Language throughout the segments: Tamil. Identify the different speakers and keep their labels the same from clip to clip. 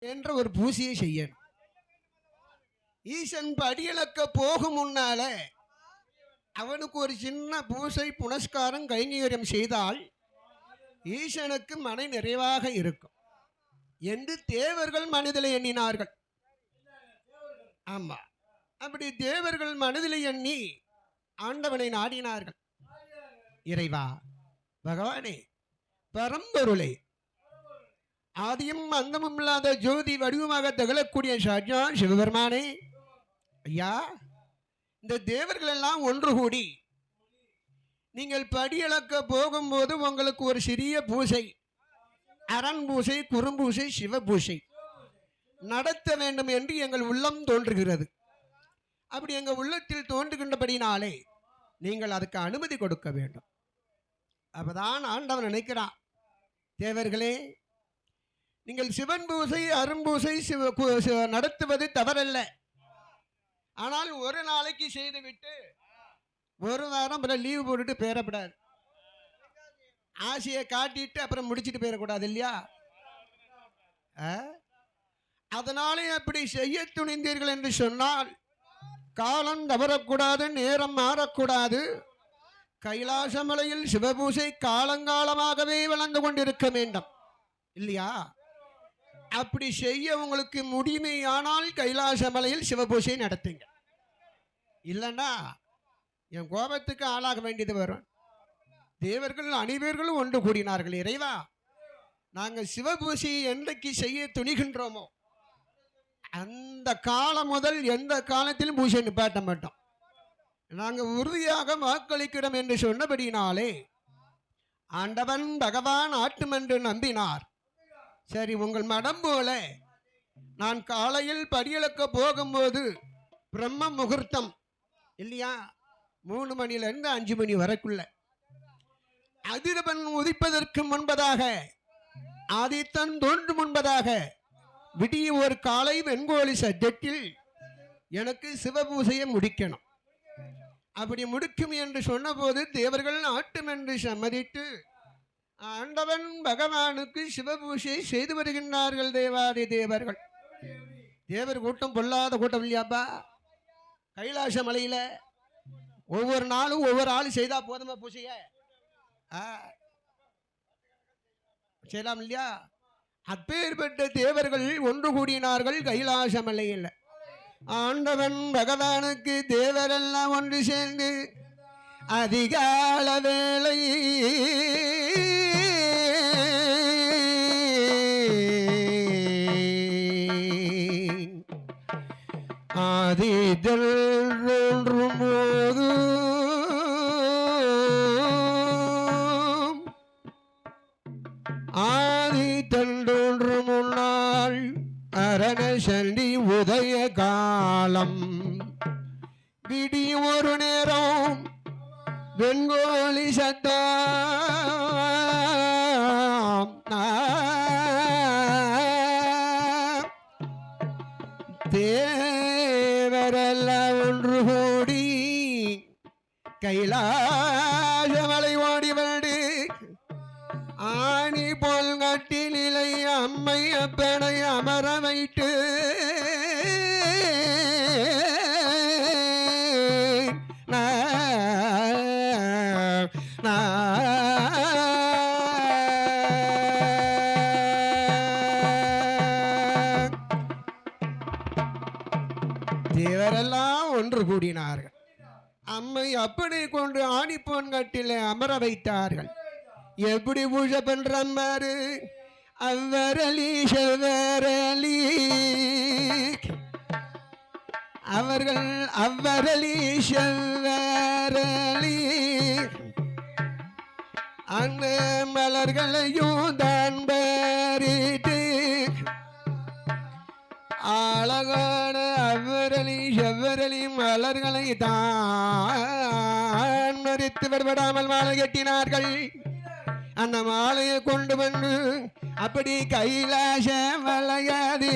Speaker 1: என்ற ஒரு பூசையை செய்யணும். ஈசன் படியளக்க போகும் முன்னால அவனுக்கு ஒரு சின்ன பூசை புனஸ்காரம் கைங்கரியம் செய்தால் ஈசனுக்கு மன நிறைவாக இருக்கும் என்று தேவர்கள் மனதில் எண்ணினார்கள். ஆமா, அப்படி தேவர்கள் மனதில் எண்ணி ஆண்டவனை நாடினார்கள். இறைவா, பகவானே, பரம்பொருளை, ஆதியும் அந்தமும் இல்லாத ஜோதி வடிவமாக திகழக்கூடிய சாஜா சிவபெருமானே, ஐயா, இந்த தேவர்கள் எல்லாம் ஒன்று கூடி நீங்கள் படியளக்க போகும்போது உங்களுக்கு ஒரு சிறிய பூசை, அரண் பூசை, குறும்பூசை, சிவபூசை நடத்த வேண்டும் என்று எங்கள் உள்ளம் தோன்றுகிறது. அப்படி எங்கள் உள்ளத்தில் தோன்றுகின்றபடினாலே நீங்கள் அதுக்கு அனுமதி கொடுக்க வேண்டும். அப்பதான் ஆண்டவன் நினைக்கிறான், தேவர்களே, நீங்கள் சிவன் பூசை அரும்பூசை நடத்துவது தவறல்ல. ஆனால் ஒரு நாளைக்கு செய்துவிட்டு ஒரு வாரம் அப்புறம் லீவு போட்டுட்டு பேரப்படாது. ஆசையை காட்டிட்டு அப்புறம் முடிச்சுட்டு போயிடக்கூடாது இல்லையா? அதனாலே அப்படி செய்ய துணிந்தீர்கள் என்று சொன்னால் காலம் தவறக்கூடாது, நேரம் மாறக்கூடாது. கைலாசமலையில் சிவபூசை காலங்காலமாகவே வளர்ந்து கொண்டிருக்க வேண்டும் இல்லையா? அப்படி செய்ய உங்களுக்கு முடியுமையானால் கைலாசமலையில் சிவபூசை நடத்துங்க. இல்லைன்னா என் கோபத்துக்கு ஆளாக வேண்டியது வரும். தேவர்கள் அனைவர்களும் ஒன்று கூடினார்கள். இறைவா, நாங்கள் சிவபூசை என்றைக்கு செய்ய துணிகின்றோமோ அந்த காலம் முதல் எந்த காலத்திலும் பூஜை நிப்பாட்ட மாட்டோம். நாங்கள் உறுதியாக வாக்களிக்கிறோம் என்று சொன்னபடினாலே ஆண்டவன் பகவான் ஆட்டும் என்று நம்பினார். சரி, உங்கள் மடம் போல நான் காலையில் படியளக்க போகும்போது பிரம்ம முகூர்த்தம் இல்லையா, 3 மணிலிருந்து 5 மணி வரைக்குள்ள அதிரவன் உதிப்பதற்கு முன்பதாக, ஆதித்தன் தோன்றும் முன்பதாக விடிய ஒரு காலை வெண்கோழி சத்தத்தில் எனக்கு சிவபூசையை முடிக்கணும். அப்படி முடிக்கும் என்று சொன்னபோது தேவர்கள் ஆட்டும் என்று சம்மதித்து ஆண்டவன் பகவானுக்கு சிவபூசை செய்து வருகின்றார்கள். தேவாதி தேவர்கள், தேவர் கூட்டம் பொல்லாத கூட்டம் இல்லையாப்பா? கைலாச மலையில ஒவ்வொரு நாளும் ஒவ்வொரு ஆள் செய்தா போதுமா பூசைய? செய்யலாம் இல்லையா? அப்பேற்பட்ட தேவர்கள் ஒன்று கூடினார்கள் கைலாச மலையில். ஆண்டவன் பகவானுக்கு தேவரெல்லாம் ஒன்று சேர்ந்து அதிகால வேளை ஆதிதல் போது ஆதித்தன்று முன்னாள் அரண சண்டி உதய காலம் விடி ஒரு நேரம் வெண்கோழி சத்தம் தேவரெல்லாம் ஒன்று கூடி கைலாசமலை ஓடி வந்து ஆணி போல் கட்டிலை அம்மை அப்பனை அமர வைத்து தேவரெல்லாம் ஒன்று கூடினார்கள். அம்மை அப்பனை கொண்டு ஆணிப்போன் கட்டில அமர வைத்தார்கள். எப்படி பூஜை பண்றாரு? அவ்வரளி செவ்வரளி அவர்கள் அவ்வரளி செவ்வரளி அந்த மலர்களையும் தான் பறித்து அழகான அவ்வரளி செவ்வரளி மலர்களை தான் மறித்து விடப்படாமல் மாலை கட்டினார்கள். அந்த மாலையை கொண்டு வந்து அப்படி கைலாச மலையாதி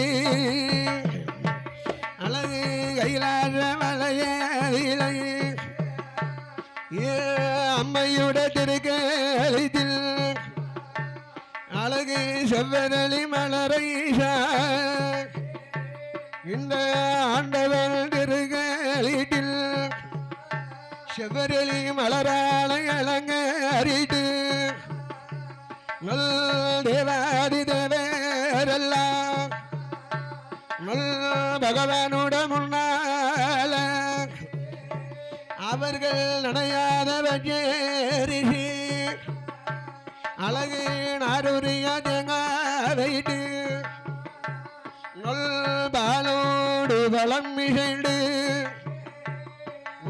Speaker 1: அழகு கைலாச மலையாதிலை அம்மையுடைய திருக்கலித்தில் அழகு அழகு செவ்வரளி மலரை இந்த ஆண்டவன் திருகளிட்டில் செவ்வரளி மலராளை அலங்க அறிட்டு தேவாதி தேவரெல்லாம் பகவானோட முன்னால அவர்கள் நனையாத வச்சேரிசி அழகு நாரூரிய தேங்காயிட்டு நொல் பாலோடு பலம் மிசைடு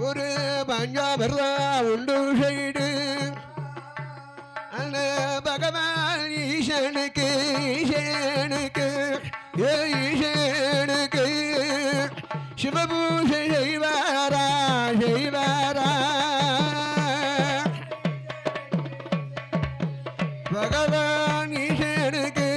Speaker 1: ஒரு பஞ்சாபிரதா உண்டு செய்து அந்த பகவான் ஈசனுக்கு ஈசனுக்கு ஈசனுக்கு சிவபூஜை செய்வாரா செய்வாரா பகவான் ஈசனுக்கு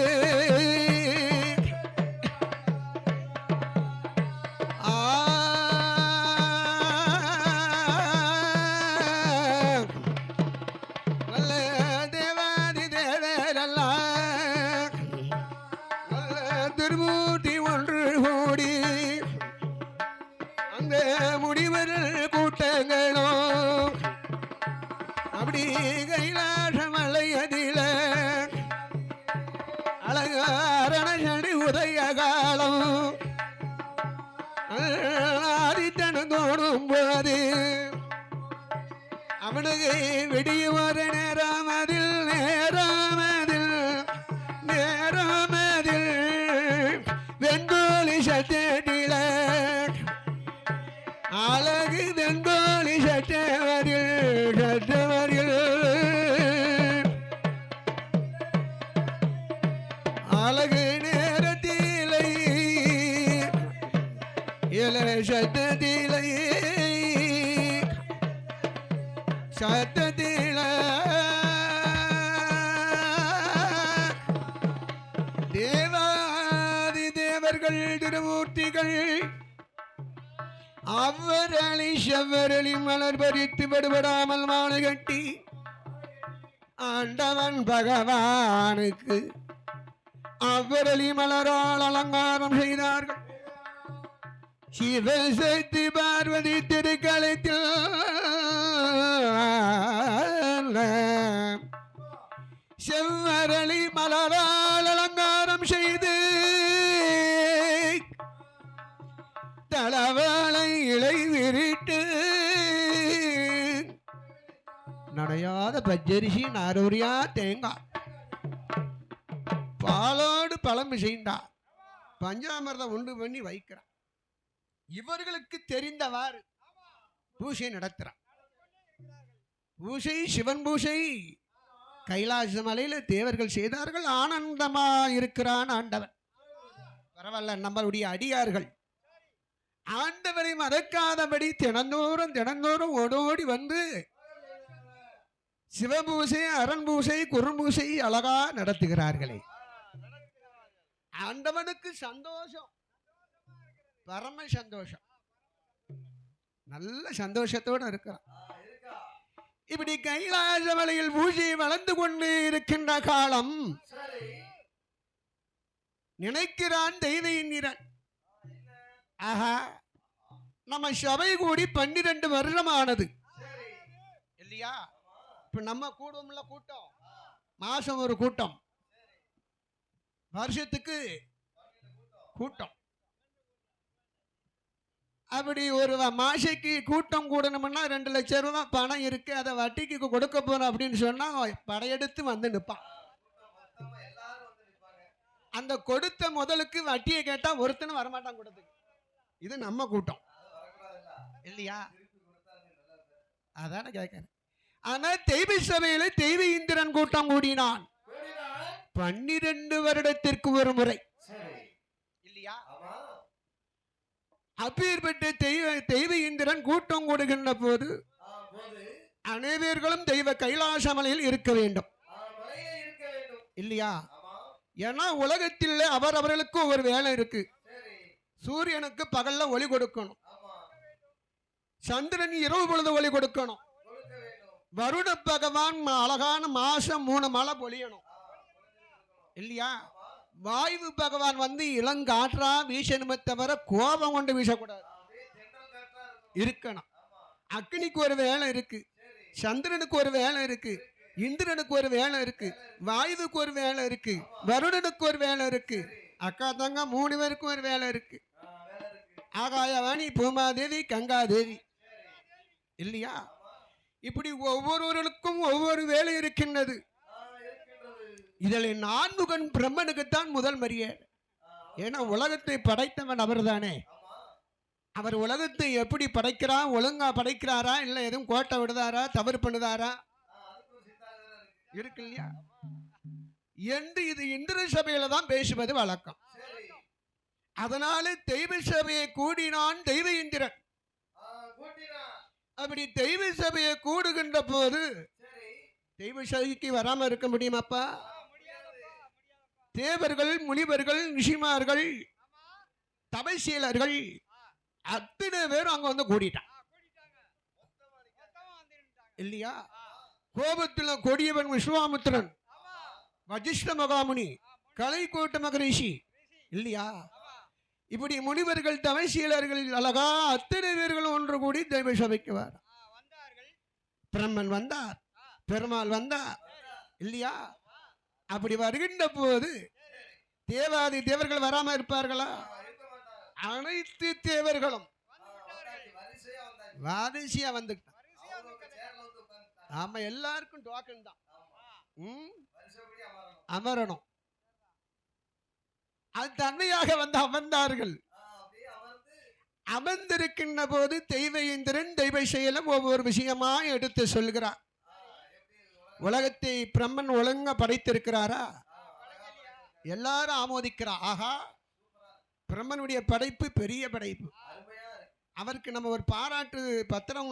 Speaker 1: திருமூர்த்தி ஒன்று கூடி அந்த முடிவர் கூட்டங்களோ அப்படி கைலாச மலையதில அழகாரணி உதய காலம் ஆதித்தன தோணும் போது அவனுக்கு விடிய ஒரு நேரமதில் நேரமதில் நேரமதில் வெங்கோலி சட்டடில அழகு வெங்கோலி சட்டவரில் சட்டவரில் அழகு நேரத்திலை இல சட்டத்திலை சத்தத்தில தேவாதி தேவர்கள் திருமூர்த்திகள் அவரளி செவ்வரளி மலர் பறித்து விடுபடாமல் மாலை கட்டி ஆண்டவன் பகவானுக்கு அவரளி மலரால் அலங்காரம் செய்தார்கள். சிவசக்தி பார்வதி திருக்களத்தில் செவ்வரளி மலரால் அலங்காரம் செய்து தளவாளை இலை விரிட்டு நடையாத பச்சரிசி நாரூரியா தேங்காய் பாலோடு பழம் செய்தா பஞ்சாமிர்தம் உண்டு பண்ணி வைக்கிறார். இவர்களுக்கு தெரிந்தவாறு பூசை நடத்துறார். பூசை சிவன் பூசை கைலாச மலையில தேவர்கள் செய்தார்கள். ஆனந்தமா இருக்கிறான் ஆண்டவன். பரவாயில்ல, நம்மளுடைய அடியார்கள் ஆண்டவரை மறக்காதபடி தினந்தோறும் ஓடோடி வந்து சிவபூசை அரண்பூசை குறும்பூசை அழகா நடத்துகிறார்களே. ஆண்டவனுக்கு சந்தோஷம், பரம சந்தோஷம், நல்ல சந்தோஷத்தோடு இருக்கிறான். இப்படி கைலாச மலையில் பூஜை வளர்ந்து கொண்டு இருக்கின்ற காலம் நினைக்கிறான் தெய்வ இந்திரன். ஆஹா, நம்ம சபை கூடி 12 வருடமானது இல்லையா? இப்ப நம்ம கூடுவோம்ல, கூட்டம் மாசம் ஒரு கூட்டம், வருஷத்துக்கு கூட்டம். அப்படி ஒரு மாசைக்கு கூட்டம் கூடணும்னா 2 லட்சம் ரூபாய் பணம் இருக்கு, அதை வட்டிக்கு கொடுக்க போறோம் அப்படின்னு சொன்னா படையெடுத்து வந்து நிற்பான். அந்த கொடுத்த முதலுக்கு வட்டியை கேட்டா ஒருத்தனும் வரமாட்டான் கொடுத்துக்கு. இது நம்ம கூட்டம் இல்லையா? அதான கேட்கிறேன். ஆனா தெய்வ சபையில தெய்வ இந்திரன் கூட்டம் கூடினான் 12 வருடத்திற்கு ஒரு முறை இல்லையா? அப்பேற்பட்ட தெய்வ இந்திரன் கூட்டம் கூடுகின்ற போது அனைவர்களும் தெய்வ கைலாச மலையில் இருக்க வேண்டும் இல்லையா? ஏன்னா உலகத்தில் அவர்களுக்கு ஒரு வேலை இருக்கு. சூரியனுக்கு பகல்ல ஒளி கொடுக்கணும், சந்திரன் இரவு பொழுது ஒளி கொடுக்கணும், வருட பகவான் அழகான மாசம் 3 மழை பொழியணும். இல்லையா? வாயு பகவான் வந்து இளங்காற்றா வீசணுமே தவிர கோபம் கொண்டு வீசக்கூடாது, இருக்கணும். அக்னிக்கு ஒரு வேலை இருக்கு, சந்திரனுக்கு ஒரு வேலை இருக்கு, இந்திரனுக்கு ஒரு வேலை இருக்கு, வாயுவுக்கு ஒரு வேலை இருக்கு, வருடனுக்கு ஒரு வேலை இருக்கு, அக்கா தங்க 3 பேருக்கும் ஒரு வேலை இருக்கு. ஆகாயவாணி, பூமாதேவி, கங்காதேவி, இல்லையா? இப்படி ஒவ்வொருவர்களுக்கும் ஒவ்வொரு வேலை இருக்கின்றது. இதில் 4 பிரம்மனுக்குத்தான் முதல் மரியாதை. ஏன்னா உலகத்தை படைத்தவன் அவர் தானே. அவர் உலகத்தை எப்படி படைக்கிறார், ஒழுங்கா படைக்கிறாரா, இல்லை எதுவும் கோட்டை விடுதாரா, தவறு பண்ணுதாரா இருக்கு இல்லையா என்று இது இந்திர சபையில தான் பேசுவது வழக்கம். அதனால தெய்வ சபையை கூடினான் தெய்வ இந்திரன். அப்படி தெய்வ சபையை கூடுகின்ற போது தெய்வ சபைக்கு வராம இருக்க முடியுமாப்பா? தேவர்கள், முனிவர்கள், ரிஷிமார்கள், தபசீலர்கள் அத்தனை பேரும் அங்க வந்து கூடிட்டான் இல்லையா? கோபத்தில் கொடியவன் விஸ்வாமித்திரன், வஜிஷ்ட மகாமுனி, கலைக்கோட்ட மகரிஷி, இல்லையா? இப்படி முனிவர்கள், தவசீலர்கள், அழகா அத்தனை பேர்கள் ஒன்று கூடி தெய்வ சபைக்கு வர. பிரம்மன் வந்தார், பெருமாள் வந்தார், இல்லையா? அப்படி வருகின்ற போது தேவாதி தேவர்கள் வராம இருப்பார்களா? அனைத்து தேவர்களும் வாரிசையா வந்துட்டான். ஆமா, எல்லாருக்கும் டோக்கன் தான், அமரணும். அது தன்மையாக வந்து அமர்ந்தார்கள். அமர்ந்திருக்கின்ற போது தெய்வ இந்திரன் தெய்வ செயலும் ஒவ்வொரு விஷயமா எடுத்து சொல்கிறார். உலகத்தை பிரம்மன் ஒழுங்கா படைத்திருக்கிறாரா? எல்லாரும் ஆமோதிக்கிறார். ஆகா, பிரம்மனுடைய படைப்பு பெரிய படைப்பு, அவருக்கு நம்ம ஒரு பாராட்டு பத்திரம்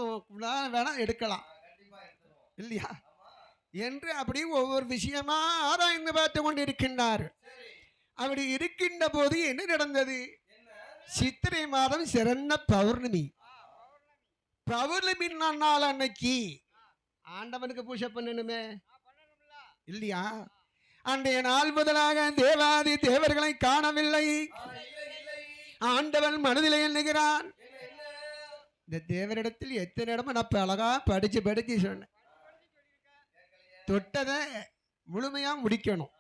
Speaker 1: வேணா எடுக்கலாம் இல்லையா என்று அப்படி ஒவ்வொரு விஷயமா ஆராய்ந்து பார்த்து கொண்டிருக்கின்றார். அப்படி இருக்கின்ற போது என்ன நடந்தது? சித்திரை மாதம் சிறந்த பௌர்ணமி. பௌர்ணமி நாள் அன்னைக்கு ஆண்டவனுக்கு பூஜை பண்ணணுமே இல்லையா? அன்றைய நாள் முதலாக தேவாதி தேவர்களை காணவில்லை. ஆண்டவன் மனதில் எண்ணுகிறான், இந்த தேவரிடத்தில் எத்தனை இடமும் நான் அழகா படிச்சு படிச்சு சொன்னேன், தொட்டதை முழுமையா முடிக்கணும்.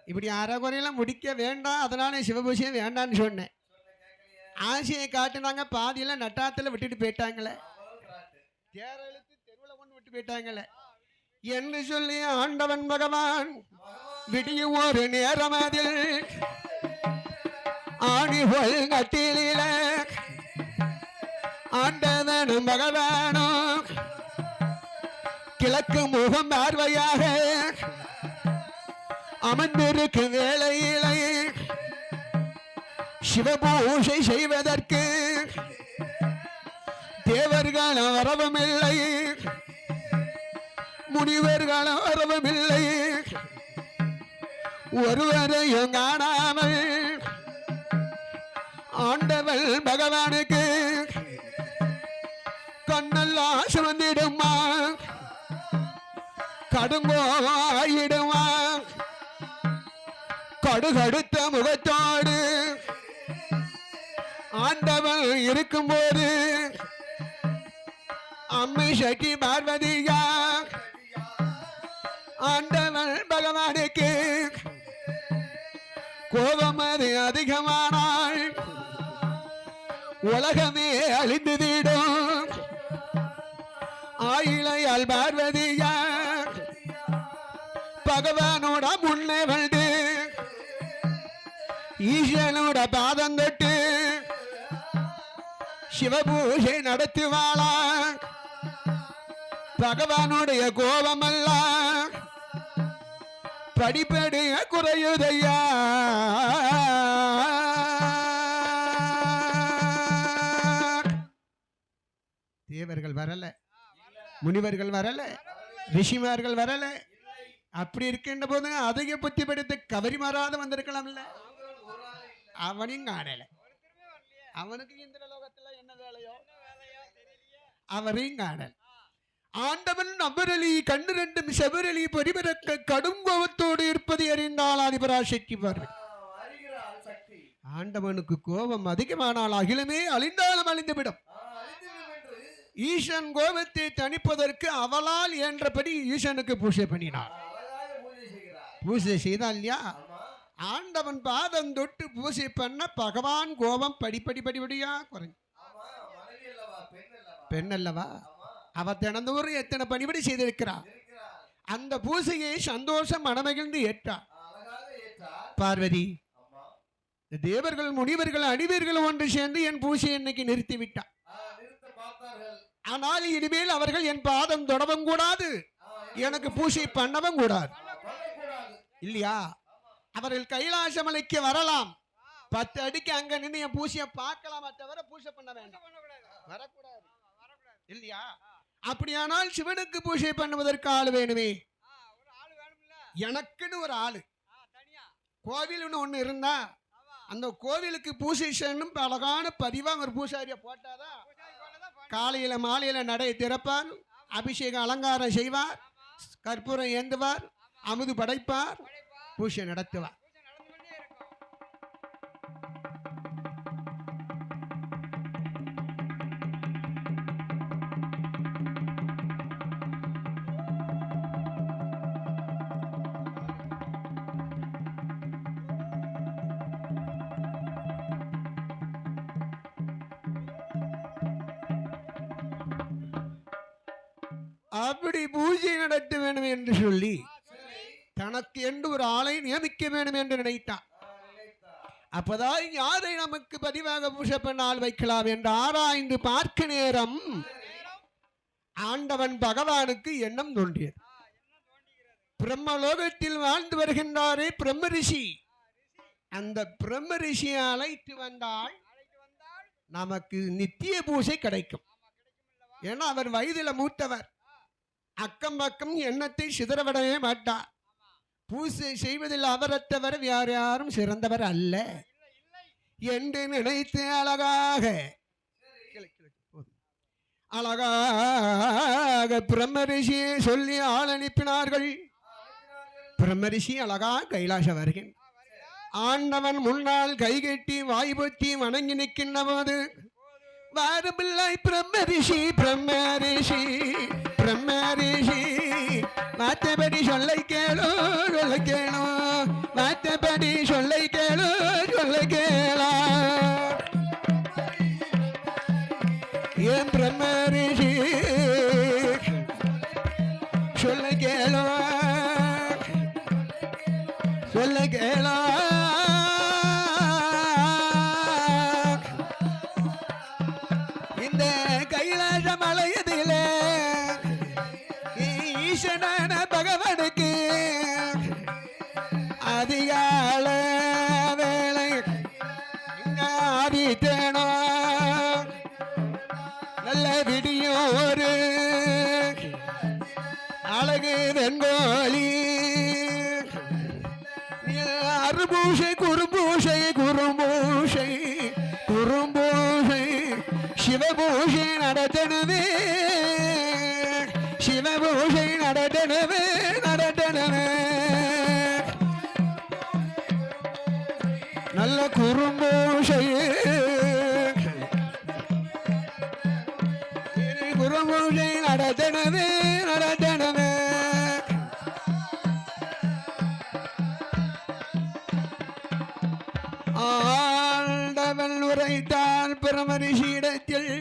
Speaker 1: இப்படி அரைகுறையில முடிக்க வேண்டாம், அதனால சிவபூஜையை வேண்டான்னு சொன்னேன். ஆசையை காட்டினாங்க, பாதியில நட்டாத்துல விட்டுட்டு போயிட்டாங்களே, தேரெழுத்து தெருவில் கொண்டு விட்டு போயிட்டாங்களே என்று சொல்லி ஆண்டவன் பகவான் விடியும் ஒரு நேரம் அதில் ஆணிகள் கட்டில ஆண்டவனும் பகவானும் கிழக்கு முகம் பார்வையாக அமர்ந்திருக்கு வேளையிலே சிவபூஷை செய்வதற்கு தேவர்கள் வரவும் இல்லை, முனிவர்கள் வரவும் இல்லை, ஒருவரையும் காணாமல் ஆண்டவள் பகவானுக்கு கண்ணெல்லாம் சுமந்திடுமா, கடுங்கோவாயிடுமா, கடுகடுத்த முகத்தோடு ஆண்டவன் இருக்கும்போது அம்மை சக்தி பார்வதியா ஆண்டவன் பகவானுக்கு கோபம் அது அதிகமானால் உலகமே அழிந்துவிடும். ஆயிலையால் பார்வதியா பகவானோட முன்னே வந்து ஈசனோட பாதம் தொட்டு சிவபூஜை நடத்துவாளா. பகவானுடைய கோபமெல்லாம் படிப்படிய குறையுதையா. தேவர்கள் வரல, முனிவர்கள் வரல, ரிஷிமார்கள் வரல. அப்படி இருக்கின்ற போது அதிக புத்தி படித்து கவரி மாறாத வந்திருக்கலாம்ல. அவனையும் காணல, அவனுக்கு இந்திர லோகத்துல என்ன வேலையோ அவரையும் காணல். ஆண்டவன் அபரலி கண்ணு ரெண்டும் செவரலி பொறிபரக்க கடும் கோபத்தோடு இருப்பதை அறிந்தால் அதிபராசக்தி பார்வை. ஆண்டவனுக்கு கோபம் அதிகமானால் அகிலமே அழிந்தாலும் அழிந்துவிடும். ஈசன் கோபத்தை தணிப்பதற்கு அவளால் என்றபடி ஈசனுக்கு பூஜை பண்ணினார். பூஜை செய்தால் இல்லையா, ஆண்டவன் பாதம் தொட்டு பூஜை பண்ண பகவான் கோபம் படிப்படியா குறைஞ்சு. பெண் அல்லவா, அவ தினந்தோறும் எத்தனை பணிபடி செய்திருக்கிறார். அந்த பூஜையை சந்தோஷம் மனமகிழ்ந்து ஏற்றார். பார்வதி, தேவர்கள் முனிவர்கள் அடிவீர்கள் ஒன்று சேர்ந்து என் பூஜையை இன்னைக்கு நிறுத்திவிட்டார். ஆனால் இனிமேல் அவர்கள் என் பாதம் தொடவும் கூடாது, எனக்கு பூஜை பண்ணவும் கூடாது இல்லையா. அவர்கள் கைலாசமலைக்கு வரலாம், 10 அடிக்கு அங்க நின்று என் பூஜையை பார்க்கலாமா தவிர பூஜை பண்ண வேண்டாம், வரக்கூடாது இல்லையா. அப்படியானால் சிவனுக்கு பூஜை பண்ணுவதற்கு ஆள் வேணுமே. எனக்குன்னு ஒரு ஆளு கோவில்னு ஒண்ணு இருந்தா அந்த கோவிலுக்கு பூஜை செய்யணும். அழகான பதிவா ஒரு பூசாரியை போட்டாதான் காலையில மாலையில நடை திறப்பார், அபிஷேகம் அலங்காரம் செய்வார், கற்பூரம் ஏந்துவார், அமுது படைப்பார், பூஜை நடத்துவார். அப்படி பூஜை நடத்த வேண்டும் என்று சொல்லி தனக்கு என்று ஒரு ஆளை நியமிக்க வேண்டும் என்று நினைத்தார். அப்பதான் யாரை நமக்கு பதிவாக பூஜை பண்ண ஆள் வைக்கலாம் என்று ஆராய்ந்து பார்க்க நேரம் ஆண்டவன் பகவானுக்கு எண்ணம் தோன்றியது. பிரம்மலோகத்தில் வாழ்ந்து வருகின்றாரே பிரம்ம ரிஷி, அந்த பிரம்ம ரிஷியை அழைத்து வந்தால் நமக்கு நித்திய பூஜை கிடைக்கும். ஏன்னா அவர் வயதில மூத்தவர், அக்கம் பக்கம் எண்ணத்தை சிதறவிடவே மாட்டார். பூஜை செய்வதில் அவரத்தவர் வேறு யாரும் சிறந்தவர் அல்ல என்று நினைத்து அழகாக பிரம்மரிஷியை சொல்லி ஆள் அனுப்பினார்கள். பிரம்மரிஷி அழகா கைலாசம் வருகின்ற ஆண்டவன் முன்னால் கைகட்டி வாய்பொத்தி வணங்கி நிற்கின்ற போது, வாருமில்லை பிரம்மரிஷி பிரம்மரிஷி பிரம்மரிஷி, மாத்தபடி சொல்லை கேளோ சொல்லை கேளோ, மாத்தபடி சொல்லை கேளோ சொல்லை கேளா. ஏன் பிரம்மரிஷி சொல்லை கேளோ சொல்லை கேளா. இந்த கைலாச மலையதிலே ஈசனான பகவானுக்கு அதிகால வேலை ஆதித்தேனோ நல்ல விடியோரு அழகு வெங்கோலி அருபூஷை குறுபூஷை குறுபூஷை குறும்பூஷை சிவபூஷை நடத்தனவே சிவபூஷை நடத்தனவே நடத்தனவே நல்ல குறும்பூஷை குறும்பூஷை நடத்தனவே நடத்தனவே. ஆண்டவன் உரைத்தான் பிரம்மரிஷியிடத்தில்.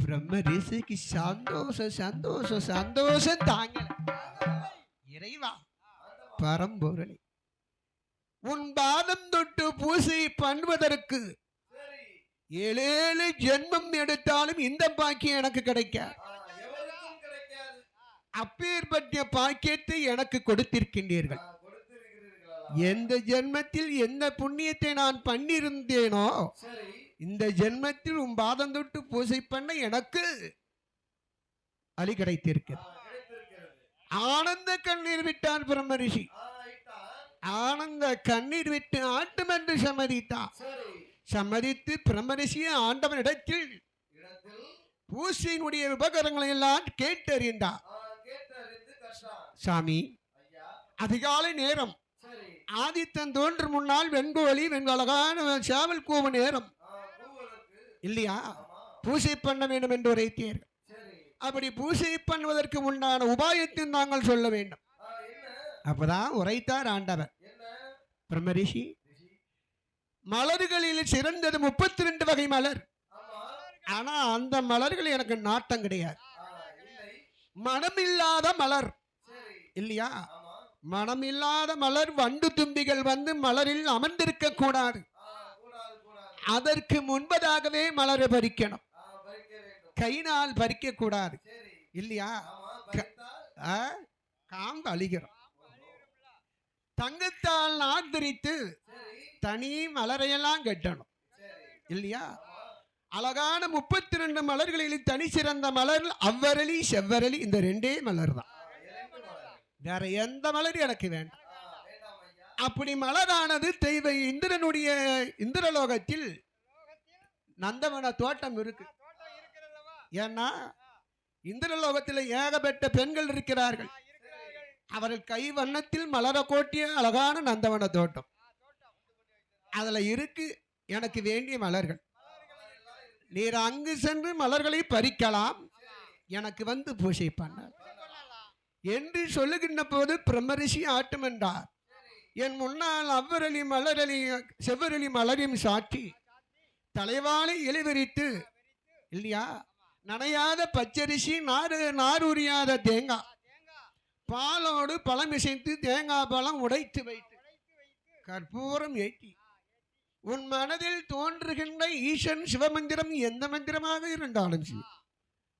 Speaker 1: பிரம்மரிஷிக்கு சந்தோஷம் சந்தோஷம் சந்தோஷம் தாங்க. இறைவா பரம்பொருளே, உன் பாதம் தொட்டு பூசை பண்ணுவதற்கு 7 ஜென்மம் எடுத்தாலும் இந்த பாக்கியம் எனக்கு கிடைக்காது. அப்பேற்பட்ட பாக்கியத்தை எனக்கு கொடுத்திருக்கின்றீர்கள். எந்த ஜென்மத்தில் எந்த புண்ணியத்தை நான் பண்ணியிருந்தேனோ இந்த ஜென்மத்தில் உன் பாதம் தொட்டு பூஜை பண்ண எனக்கு அலி கிடைத்திருக்கிறது. ஆனந்த கண்ணீர் விட்டார் பிரம்மரிஷி. ஆனந்த கண்ணீர் விட்டு ஆட்டும் என்று சம்மதித்தார். சம்மதித்து பிரம்மரிஷியை ஆண்டவன் இடத்தில் பூசையினுடைய விபகரங்களை எல்லாம் கேட்டறிந்தார். சாமி, அதிகாலை நேரம், ஆதித்தன் தோன்று முன்னால் வெண்கோழி வெண்கலகான சேவல் கூவ நேரம் இல்லையா? பூசை பண்ண வேண்டும் என்று உரைத்தீர்கள். அப்படி பூசை பண்ணுவதற்கு உண்டான உபாயத்தை நாங்கள் சொல்ல வேண்டும். அப்பதான் உரைத்தார் ஆண்டவர். பிரம்மரிஷி, மலர்களில் சிறந்தது 32 வகை மலர். ஆனா அந்த மலர்கள் எனக்கு நாட்டம் கிடையாது. மனமில்லாத மலர் இல்லையா? மனமில்லாத மலர் வண்டு தும்பிகள் வந்து மலரில் அமர்ந்திருக்க கூடாது. அதற்கு முன்பதாகவே மலரை பறிக்கணும். கையினால் பறிக்க கூடாது இல்லையா? காம்பு அழிகிறோம். தங்கத்தால் நாத்தரித்து தனி மலரையெல்லாம் கட்டணும் இல்லையா? அழகான 32 மலர்களில் தனி சிறந்த மலர் அவ்வரளி செவ்வரளி, இந்த 2 மலர் தான். வேற எந்த மலர் எனக்கு வேண்டாம். அப்படி மலரானது தெய்வ இந்திரனுடைய இந்திரலோகத்தில் நந்தவன தோட்டம் இருக்கு. ஏன்னா இந்திரலோகத்தில் ஏகப்பட்ட பெண்கள் இருக்கிறார்கள். அவர்கள் கை வண்ணத்தில் மலர கோட்டிய அழகான நந்தவன தோட்டம் அதுல இருக்கு. எனக்கு வேண்டிய மலர்கள் நீர் அங்கு சென்று மலர்களை பறிக்கலாம், எனக்கு வந்து பூஜை பண்ண என்று சொல்லுகின்ற போது பிரம்மரிஷி ஆட்டம் என்றார். என் முன்னால் அவ்வரளி மலரளி செவ்வரளி மலரையும் சாட்சி தலைவாளை இலைவரித்து இல்லையா? நனையாத பச்சரிசி நாரூரியாத தேங்காய் பாலோடு பழம் இசைத்து தேங்காய் பழம் உடைத்து வைத்து கற்பூரம் ஏற்றி உன் மனதில் தோன்றுகின்ற ஈசன் சிவமந்திரம் எந்த மந்திரமாக இருந்தாலும்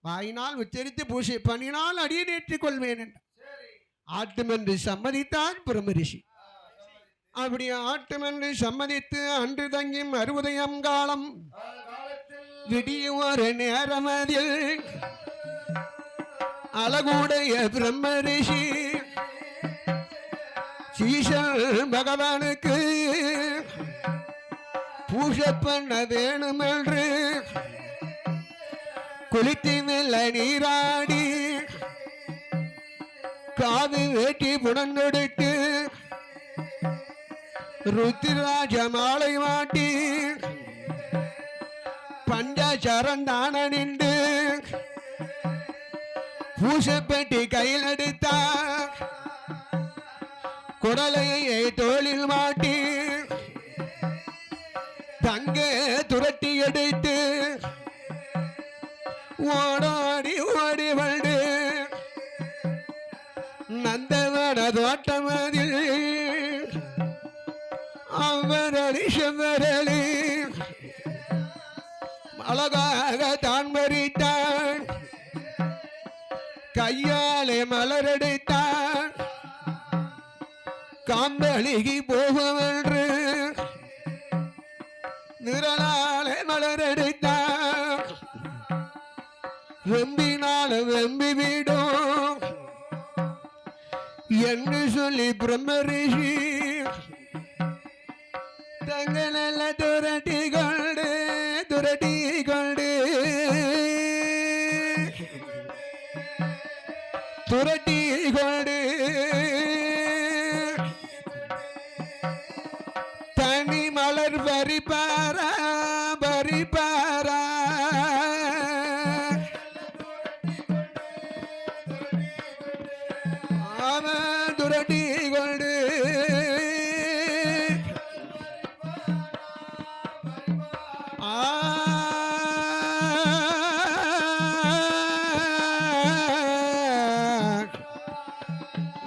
Speaker 1: வாயினால் உச்சரித்து பூஜை பண்ணினால் அடியேற்றிக் கொள்வேன் என்று ஆட்டும் என்று சம்மதித்தான் பிரம்மரிஷி. அப்படி ஆட்டும் என்று சம்மதித்து அன்று தங்கியும் 60 காலம் விடிய ஒரு நேரமதில் அழகுடைய பிரம்மரிஷி சீசன் பகவானுக்கு பூஜை பண்ண வேணும் என்று குளித்து மெல்ல நீராடி காது வேட்டி புடந்தெடுத்து ருத்திராஜ மாலை மாட்டி பஞ்சாசரந்தான நின்று பூசப்பட்டி கையில் எடுத்தா குடலையை தோளில் மாட்டி தங்க துரட்டி எடுத்து ஓடாடி ஓடி வந்து நந்தவன தோட்டமதில் அவரளி செவ்வரளி அழகாக தான் மறித்தான். கையாலே மலரெடுத்தான். காம்பழுகி போகவென்று நிரலாலே மலரெடுத்தான். வெம்பினால வெம்பி விடும் என்று சொல்லி பிரம்மரிஷி தங்கள துரட்டி கொண்டு தனி மலர் பறிப்பாரா அவன் துரட்டி கொண்டு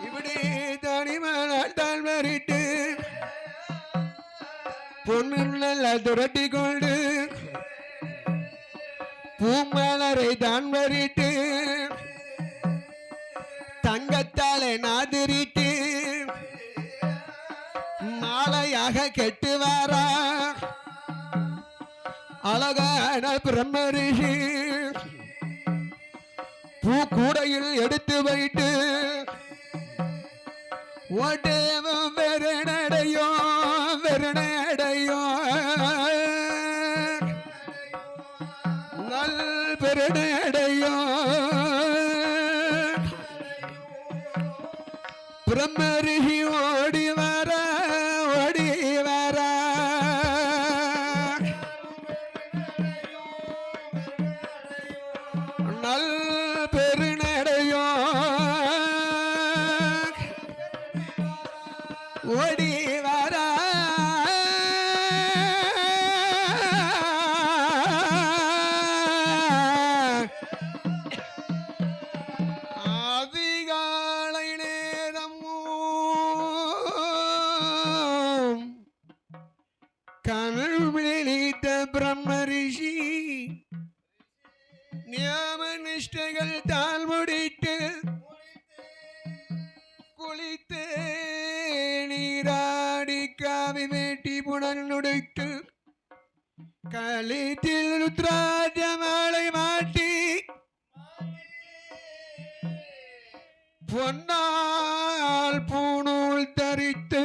Speaker 1: இப்படி தனிமலால் மறிட்டு பொண்ணுள்ள துரட்டி கொண்டு பூமலரை தான் மறிட்டு தங்கத்தாலே நாதிரிட்டு மாலையாக கெட்டு வாரா அழகான பிரம்மரிஷி பூக்கூடையில் எடுத்து வைத்து ஓட்டேவம் வெறுநடையோ நல் பெரு பெருநடையோ பிரம்மரிஷி ஓடி வர ஓடி வர நல் பெருநடையோ ஓடி வர அதிகாலை நேரம் கனல் விழித்த பிரம்மரிஷி நியம நிஷ்டைகள் தாழ் முடித்து குளித்து நீராடி காவி வேட்டி புனல் நுடைத்து கலித்தில் ருத்ராஜ மாலை மாட்டி பொன்னால் பூணூல் தரித்து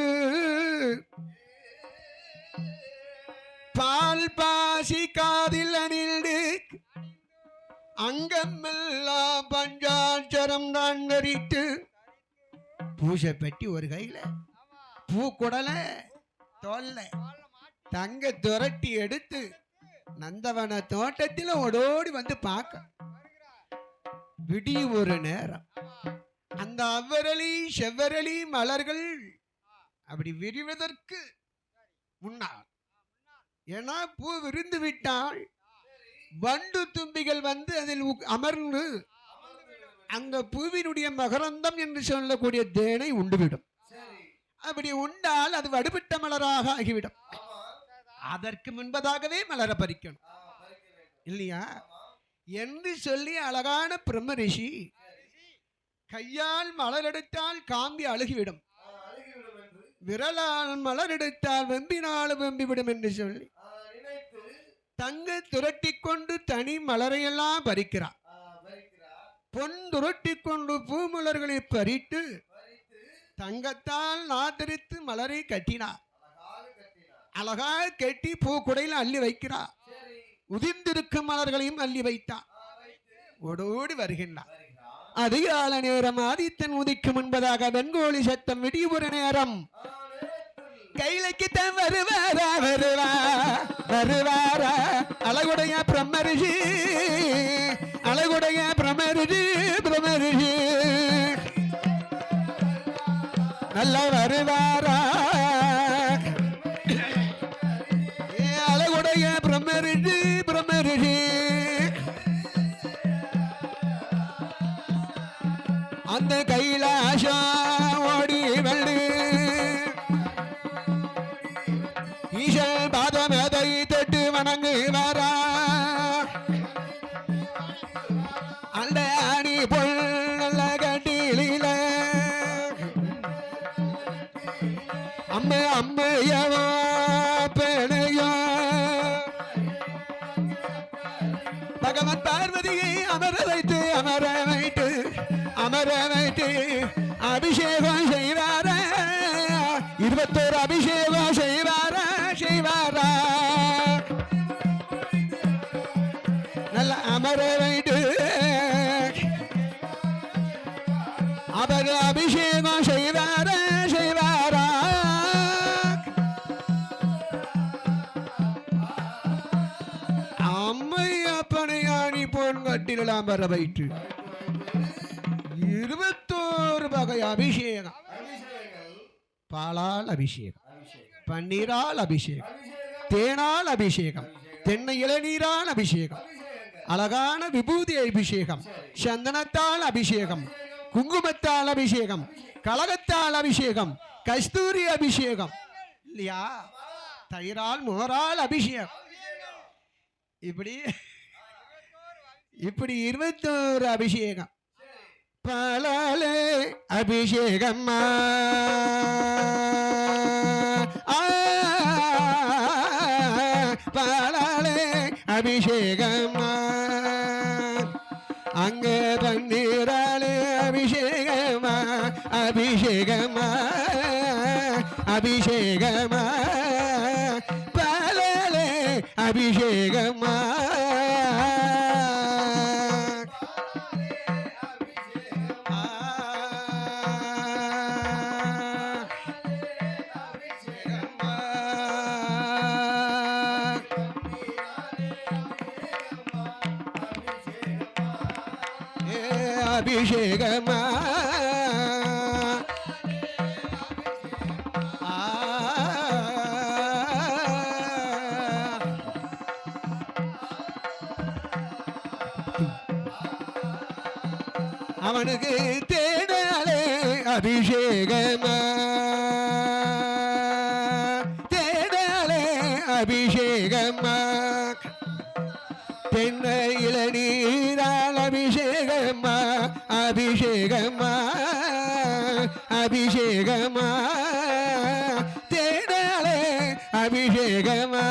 Speaker 1: பால் பாசி காதில் அணிந்து அங்கமெல்லாம் பஞ்சாட்சரம் தான் தரித்து பூசை பெட்டி ஒரு கையில பூக்குடல தோல்ல தங்க துரட்டி எடுத்து நந்தவன தோட்டத்தில் ஓடோடி வந்து பார்க்க விடிய ஒரு நேரம் அந்த அவ்வரளி செவ்வரளி மலர்கள் அப்படி விரிவதற்கு முன்னால் ஏன்னா பூ விருந்து விட்டால் வண்டு தும்பிகள் வந்து அதில் அமர்ந்து அந்த பூவினுடைய மகரந்தம் என்று சொல்லக்கூடிய தேனை உண்டுவிடும். அப்படி உண்டால் அது வடுபட்ட மலராக ஆகிவிடும். அதற்கு முன்பதாகவே மலர பறிக்கணும் இல்லையா என்று சொல்லி அழகான பிரம்ம ரிஷி கையால் மலர் எடுத்தால் காம்பி அழுகிவிடும், விரலால் மலர் எடுத்தால் வெம்பினாலும் வெம்பிவிடும் என்று சொல்லி தங்க துரட்டி கொண்டு தனி மலரையெல்லாம் பறிக்கிறார். பொன் துரட்டி கொண்டு பூமலர்களை பறித்து தங்கத்தால் நாத்தரித்து மலரை கட்டினார். அழகாக கட்டி பூக்குடையில் அள்ளி வைக்கிறார். உதிர்ந்திருக்கும் மலர்களையும் அள்ளி வைத்தார். ஓடோடி வருகின்றார். அதிகால நேரம் ஆதித்தன் உதிக்கும் முன்பதாக வெண்கோழி சத்தம் விடியுற நேரம் கைலைக்குத்தான் வருவாரா வருவாரா அழகுடைய பிரம்மரிஷி அழகுடைய பிரம்மரிஷி நல்ல வருவாரா அழகுடைய பிரம்மரிஷி அந்த கைலாசா ஓடி வெள்ளு ஈசன் பாதமேதை தொட்டு வணங்கு வரா அந்த அணி பொல் நல்ல கட்டில அம்மையவா பெணையோ பகவன் பார்வதியை அமர வைத்து அபிஷேகம் செய்வார 21 அபிஷேகம் செய்வாரா நல்ல அமர வைத்து அவர் அபிஷேகம் செய்வாரா அம்மையப்பனை ஆணி பொன் கட்டிலாம் வர வைத்து 21 வகை அபிஷேகம். பாலால் அபிஷேகம், பன்னீரால் அபிஷேகம், தேனால் அபிஷேகம், தென்னை இளநீரால் அபிஷேகம், அழகான விபூதி அபிஷேகம், சந்தனத்தால் அபிஷேகம், குங்குமத்தால் அபிஷேகம், கலகத்தால் அபிஷேகம், கஸ்தூரி அபிஷேகம் இல்லையா, தயிரால் மோரால் அபிஷேகம். இப்படி 21 அபிஷேகம். பாலாலே அபிஷேகம்மா பாலாலே அபிஷேகம்மா அங்க பன்னீராலே அபிஷேகமா பாலாலே அபிஷேகமா அபிஷேகமா அவனுக்கு தேடலே அபிஷேகமா தேடலே அபிஷேகமா தென்னை இளநீரால் அபிஷேகமா அபிஷேகமா அபிஷேகமா தேடலே அபிஷேகமா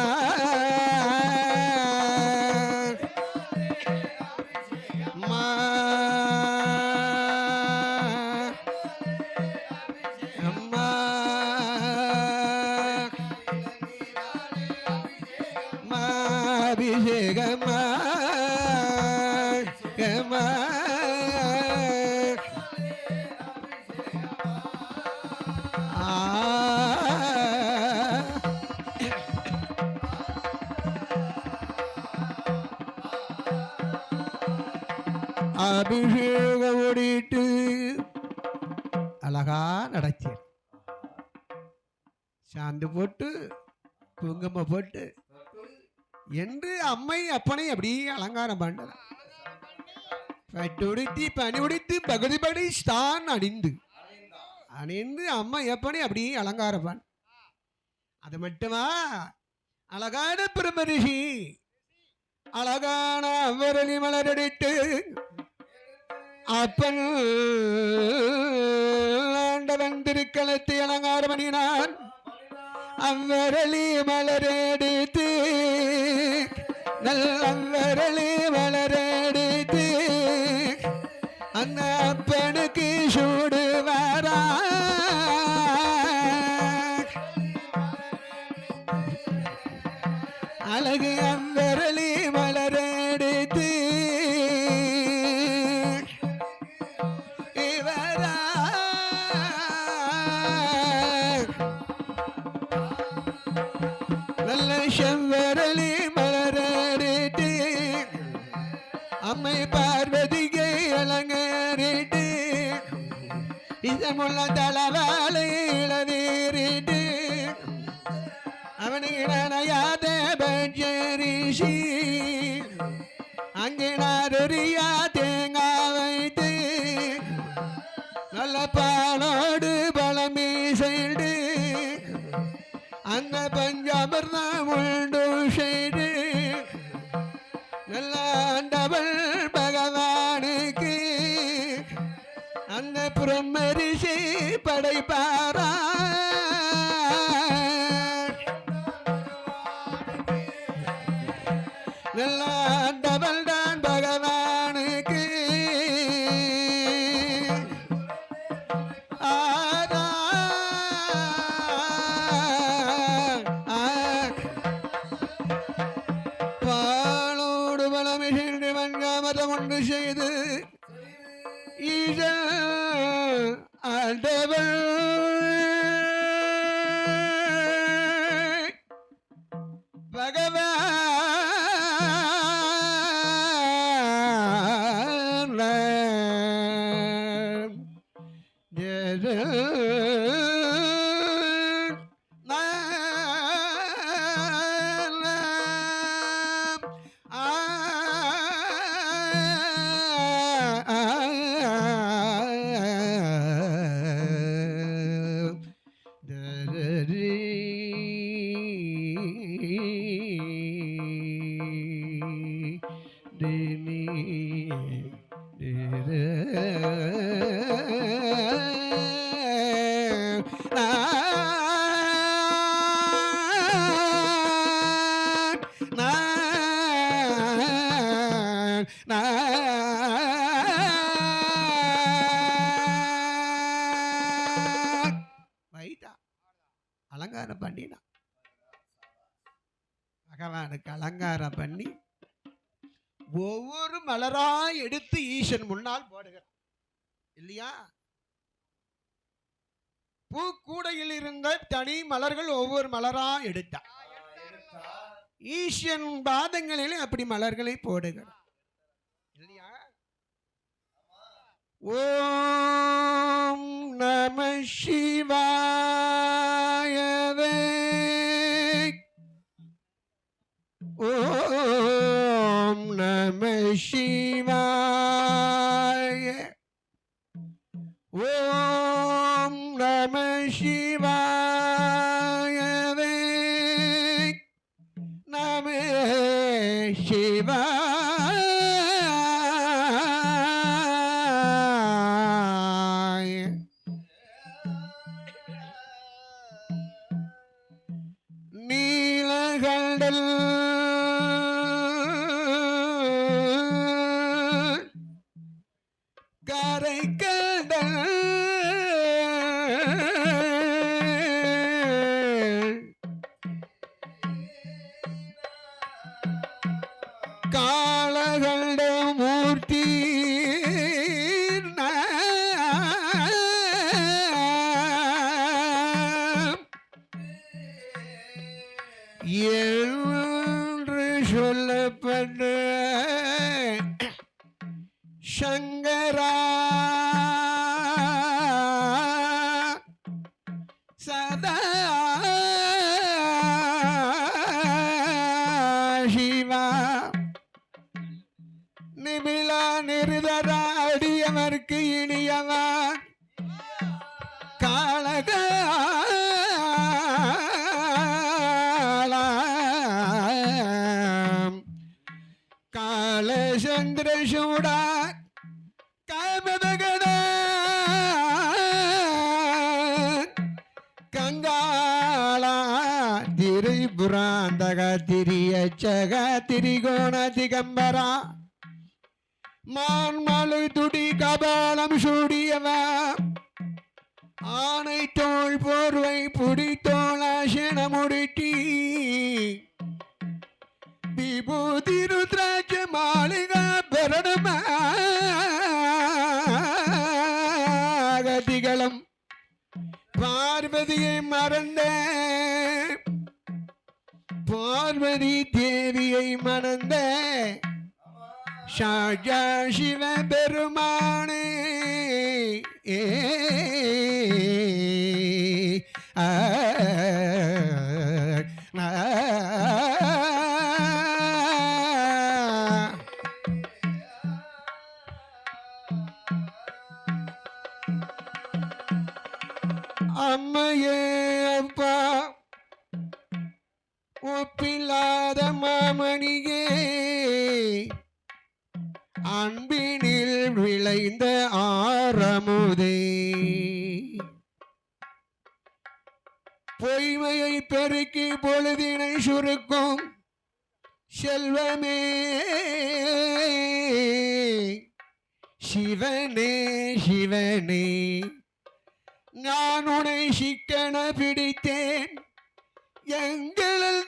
Speaker 1: அபிஷேகமா கமா அபிஷேகம் ஓடிட்டு அழகா நடத்தி சாந்து போட்டு குங்குமம் போட்டு என்று அம்மை அப்பனை அப்படியே அலங்காரம் பண்ண பட்டுடுத்தி பனி உடித்து பகுதி படி ஸ்தான் அணிந்து அம்மா எப்பனே அப்படியே அலங்காரம் பண்ண அது மட்டுமா அழகான பிரமரிஷி அழகான அவரணி மலரடிட்டு அப்பன் ஆண்டவன் திருக்களத்தை அலங்காரம் பண்ணினான் அவ்வரளி மலரெடுத்து நல்லவரளி மலரெடுத்து அந்த அப்பனுக்கு சூடு வாரா அழகு அவ்வரளி மலரெடுத்து செவ்வரளி மலரடிட்டு அம்மை பார்வதிகை அலங்கரிட்டு இதமுள்ள தளவாலை இளநீரிட்டு அவனுக்கு நனையாத பஞ்சரிசி அங்கே நாரொரியா தேங்காய் வைத்து நல்ல பாலோடு பழமீ செய்து அந்த பஞ்சாமிர்தம் உண்டு செய்து நல்ல ஆண்டவள் பகவானுக்கு அந்த பிரம்மரிஷி படைப்பாரா நல்ல ஆண்டவள் தான் பகவானுக்கு ஒன்று செய்து ஆண்டவள் பகவான் அலங்காரம் பண்ணினா பகவானுக்கு அலங்காரம் பண்ணி ஒவ்வொரு மலரா எடுத்து ஈசன் முன்னால் போடுகிறார் இல்லையா? பூக்கூடையில் இருந்த தனி மலர்கள் ஒவ்வொரு மலரா எடுத்தார். ஈசன் பாதங்களிலே அப்படி மலர்களை போடுகிறார் இல்லையா? ஓம் நம சிவாயவே. ஓம் நம சிவாய. ஓம் நம சிவாயவே. நம சிவாய. நீலகண்டல் கரைக்கடல் காலகண்ட மூர்த்தி என்று சொல்லப்பட்ட சங்கரா சதா சிவா நிமிலா நிருதரா அடியவர்க்கு இனியவா காலக காலசந்திரசூடா காமதகட கங்காளா திரிபுராந்தக திரியச்சக திரிகோண திகம்பரா மான்மலை துடி கபாலம் சூடியவா ஆனை தோல் போர்வை புடித்தோளாசன முடிட்டி விபூதி ருத்ராட்ச மாளிகா பரணமாகதிகளும் பார்வதியை மறந்த பார்வதி தேவியை மணந்த ஷாஜா சிவ பெருமானே அம்மையே அப்பா ஒப்பில்லாத மாமணியே அன்பினில் விளைந்த ஆரமுதே பொய்மையை பெருக்கி பொழுதினை சுருக்கும் செல்வமே சிவனே சிவனே நான் உன்னை சிக்கன பிடித்தேன் எங்களில்